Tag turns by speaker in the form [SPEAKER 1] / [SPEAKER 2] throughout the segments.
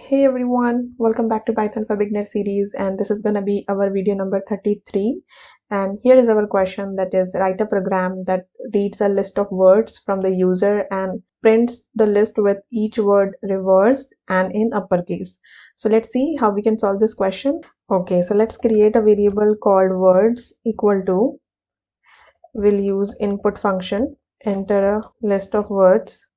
[SPEAKER 1] Hey everyone, welcome back to Python for Beginner series, and this is going to be our video number 33. And here is our question, that is, write a program that reads a list of words from the user and prints the list with each word reversed and in uppercase. So let's see how we can solve this question. Okay, so let's create a variable called words equal to, we'll use input function, enter a list of words,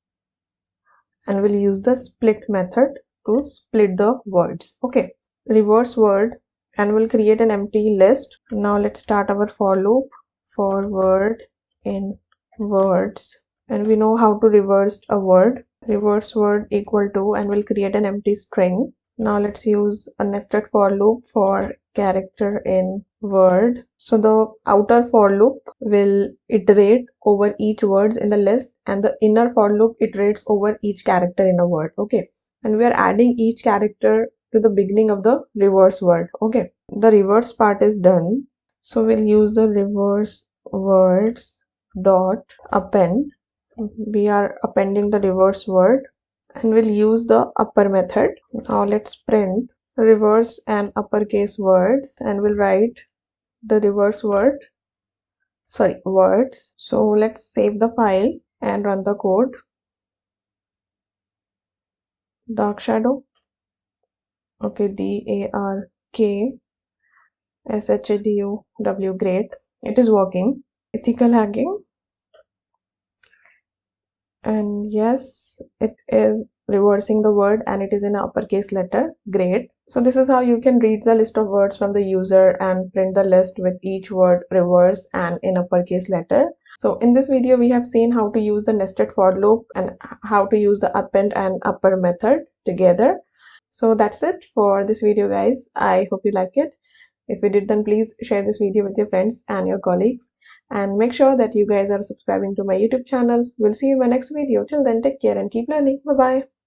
[SPEAKER 1] and we'll use the split method to split the words. Okay, reverse word, and we'll create an empty list. Now let's start our for loop for word in words, and we know how to reverse a word. Reverse word equal to, and we'll create an empty string. Now let's use a nested for loop for character in word. So the outer for loop will iterate over each words in the list, and the inner for loop iterates over each character in a word. Okay, and we are adding each character to the beginning of the reverse word. Okay, the reverse part is done, so we'll use the reverse words dot append. We are appending the reverse word, and we'll use the upper method. Now let's print reverse and uppercase words, and we'll write the reverse words. So let's save the file and run the code. Dark shadow. Okay, DARKSHADOW. Great, it is working. Ethical hacking, and yes, it is reversing the word and it is in uppercase letter. Great. So this is how you can read the list of words from the user and print the list with each word reverse and in uppercase letter. So in this video we have seen how to use the nested for loop and how to use the append and upper method together. So that's it for this video, guys. I hope you like it. If you did, then please share this video with your friends and your colleagues, and make sure that you guys are subscribing to my YouTube channel. We'll see you in my next video. Till then, take care and keep learning. Bye bye.